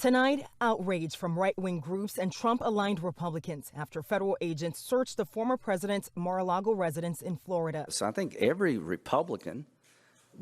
Tonight, outrage from right-wing groups and Trump-aligned Republicans after federal agents searched the former president's Mar-a-Lago residence in Florida. So I think every Republican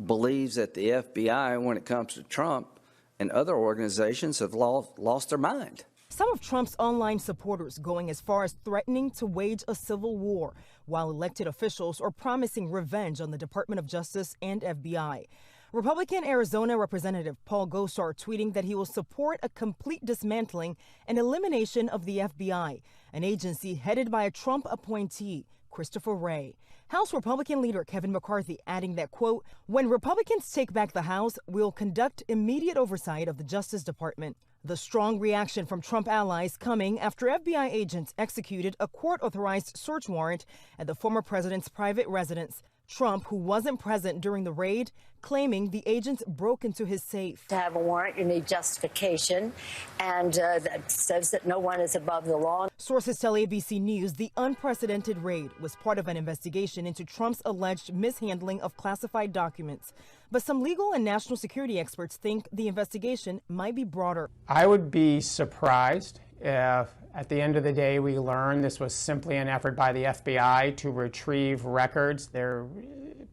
believes that the FBI, when it comes to Trump and other organizations, have lost their mind. Some of Trump's online supporters going as far as threatening to wage a civil war, while elected officials are promising revenge on the Department of Justice and FBI. Republican Arizona Representative Paul Gosar tweeting that he will support a complete dismantling and elimination of the FBI, an agency headed by a Trump appointee, Christopher Wray. House Republican leader Kevin McCarthy adding that, quote, when Republicans take back the House, we'll conduct immediate oversight of the Justice Department. The strong reaction from Trump allies coming after FBI agents executed a court-authorized search warrant at the former president's private residence. Trump, who wasn't present during the raid, claiming the agents broke into his safe. To have a warrant, you need justification, and that says that no one is above the law. Sources tell ABC News the unprecedented raid was part of an investigation into Trump's alleged mishandling of classified documents. But some legal and national security experts think the investigation might be broader. I would be surprised if at the end of the day we learn this was simply an effort by the FBI to retrieve records. There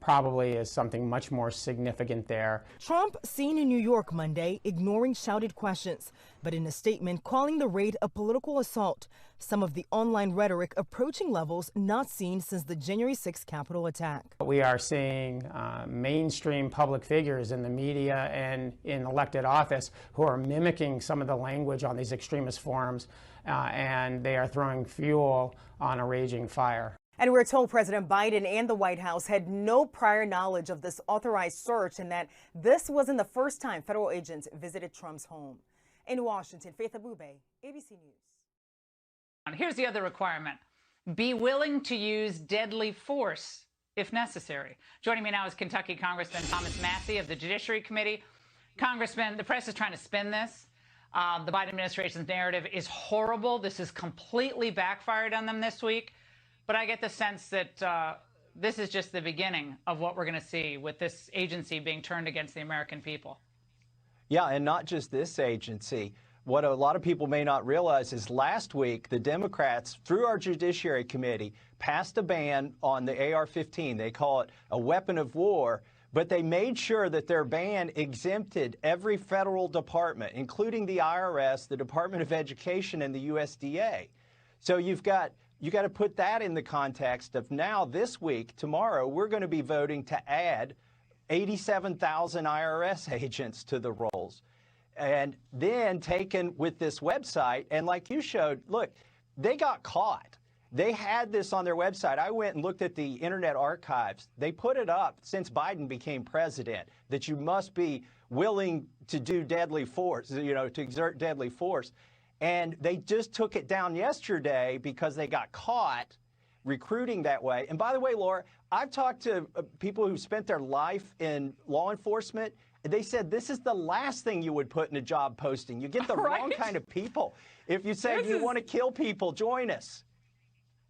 probably is something much more significant there. Trump seen in New York Monday ignoring shouted questions, but in a statement calling the raid a political assault, some of the online rhetoric approaching levels not seen since the January 6th Capitol attack. We are seeing mainstream public figures in the media and in elected office who are mimicking some of the language on these extremist forums, and they are throwing fuel on a raging fire. And we're told President Biden and the White House had no prior knowledge of this authorized search and that this wasn't the first time federal agents visited Trump's home. In Washington, Faith Abube, ABC News. Here's the other requirement. Be willing to use deadly force if necessary. Joining me now is Kentucky Congressman Thomas Massie of the Judiciary Committee. Congressman, the press is trying to spin this. The Biden administration's narrative is horrible. This has completely backfired on them this week. But I get the sense that this is just the beginning of what we're going to see with this agency being turned against the American people. Yeah, and not just this agency. What a lot of people may not realize is last week, the Democrats, through our Judiciary Committee, passed a ban on the AR-15. They call it a weapon of war, but they made sure that their ban exempted every federal department, including the IRS, the Department of Education, and the USDA. So you got to put that in the context of now this week, tomorrow, we're going to be voting to add 87,000 IRS agents to the rolls. And then taken with this website, and like you showed, look, they got caught. They had this on their website. I went and looked at the Internet Archives. They put it up since Biden became president, that you must be willing to do deadly force, to exert deadly force. And they just took it down yesterday because they got caught recruiting that way. And by the way, Laura, I've talked to people who spent their life in law enforcement. They said this is the last thing you would put in a job posting. You get the wrong kind of people. If you say you want to kill people, join us.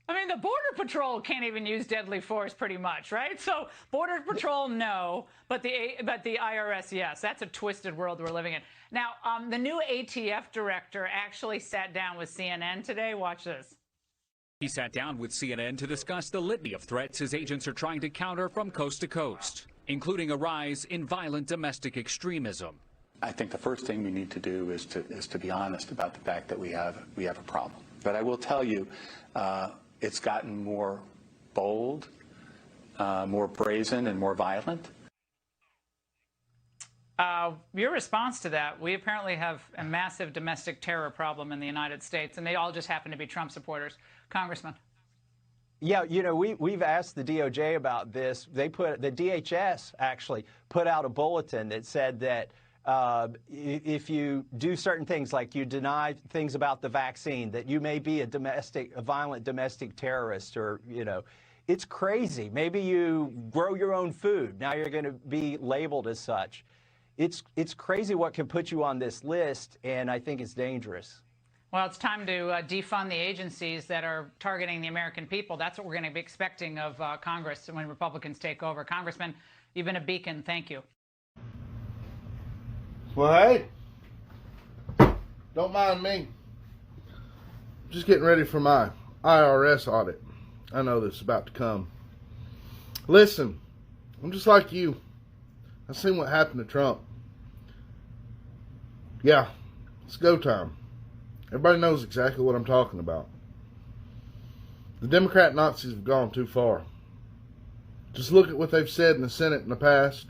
I mean, the Border Patrol can't even use deadly force pretty much, right? So Border Patrol, no, but the IRS, yes. That's a twisted world we're living in. Now, the new ATF director actually sat down with CNN today. Watch this. He sat down with CNN to discuss the litany of threats his agents are trying to counter from coast to coast, including a rise in violent domestic extremism. I think the first thing we need to do is to be honest about the fact that we have a problem. But I will tell you, it's gotten more bold, more brazen, and more violent. Your response to that, we apparently have a massive domestic terror problem in the United States, and they all just happen to be Trump supporters. Congressman. Yeah, we've asked the DOJ about this. The DHS actually put out a bulletin that said that if you do certain things, like you deny things about the vaccine, that you may be a violent domestic terrorist, or, it's crazy. Maybe you grow your own food. Now you're going to be labeled as such. It's crazy what can put you on this list, and I think it's dangerous. Well, it's time to defund the agencies that are targeting the American people. That's what we're going to be expecting of Congress when Republicans take over. Congressman, you've been a beacon. Thank you. What? Don't mind me. Just getting ready for my IRS audit. I know this is about to come. Listen, I'm just like you. I've seen what happened to Trump. Yeah, it's go time. Everybody knows exactly what I'm talking about. The Democrat Nazis have gone too far. Just look at what they've said in the Senate in the past.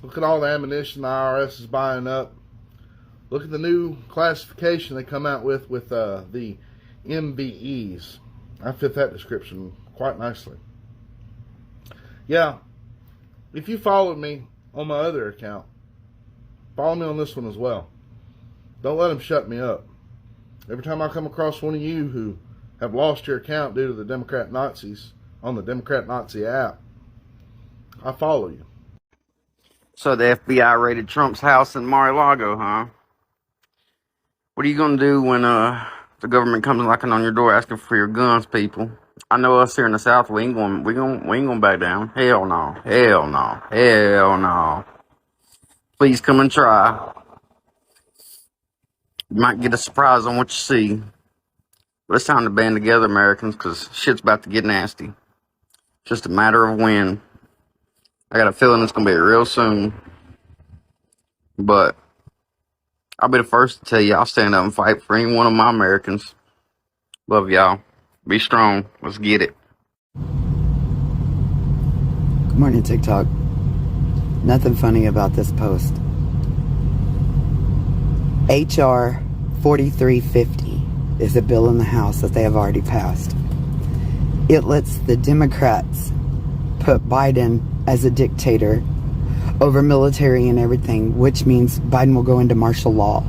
Look at all the ammunition the IRS is buying up. Look at the new classification they come out with the MBEs. I fit that description quite nicely. Yeah, if you followed me on my other account, follow me on this one as well. Don't let them shut me up. Every time I come across one of you who have lost your account due to the Democrat Nazis on the Democrat Nazi app, I follow you. So the FBI raided Trump's house in Mar-a-Lago, huh? What are you gonna do when the government comes knocking on your door asking for your guns, people? I know us here in the South, we ain't gonna back down. Hell no. Hell no. Hell no. Please come and try. You might get a surprise on what you see. But it's time to band together, Americans, because shit's about to get nasty. Just a matter of when. I got a feeling it's going to be real soon. But I'll be the first to tell you, I'll stand up and fight for any one of my Americans. Love y'all. Be strong. Let's get it. Good morning, TikTok. Nothing funny about this post. HR 4350 is a bill in the House that they have already passed. It lets the Democrats put Biden as a dictator over military and everything, which means Biden will go into martial law.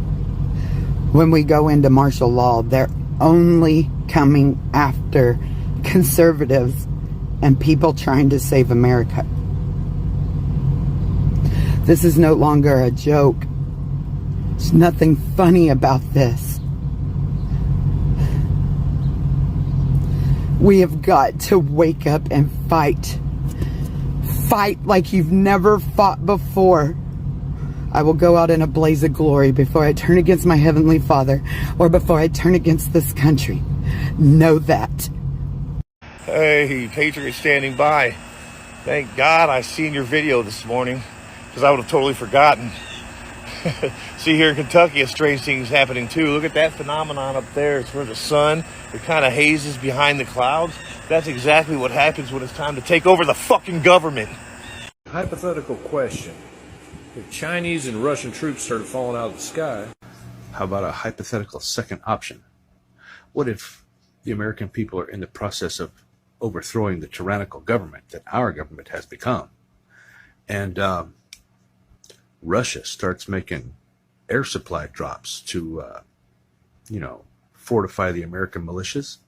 When we go into martial law, they're only coming after conservatives and people trying to save America. This is no longer a joke. There's nothing funny about this. We have got to wake up and fight. Fight like you've never fought before. I will go out in a blaze of glory before I turn against my Heavenly Father or before I turn against this country. Know that. Hey, Patriot standing by. Thank God I seen your video this morning, because I would have totally forgotten. See, here in Kentucky, a strange thing is happening too. Look at that phenomenon up there. It's where the sun, it kind of hazes behind the clouds. That's exactly what happens when it's time to take over the fucking government. Hypothetical question. If Chinese and Russian troops started falling out of the sky, how about a hypothetical second option? What if the American people are in the process of overthrowing the tyrannical government that our government has become? And Russia starts making air supply drops to, fortify the American militias.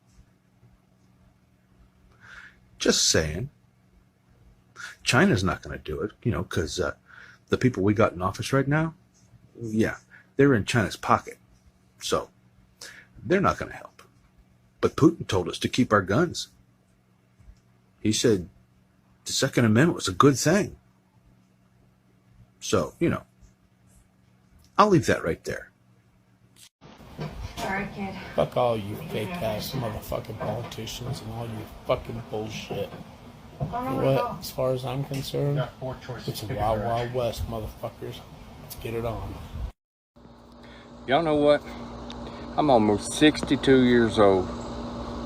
Just saying. China's not going to do it, because the people we got in office right now, yeah, they're in China's pocket. So they're not going to help. But Putin told us to keep our guns. He said the Second Amendment was a good thing. So, I'll leave that right there. Sorry, kid. Fuck all you fake ass motherfucking politicians and all you fucking bullshit. You know what? As far as I'm concerned, it's a wild, wild west, motherfuckers. Let's get it on. Y'all know what? I'm almost 62 years old,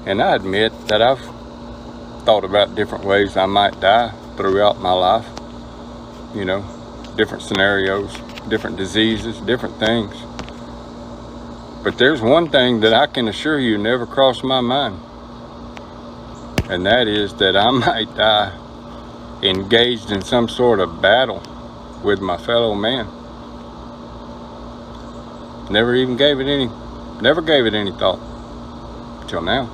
and I admit that I've thought about different ways I might die throughout my life. Different scenarios, different diseases, different things. But there's one thing that I can assure you never crossed my mind, and that is that I might die engaged in some sort of battle with my fellow man. Never gave it any thought till now.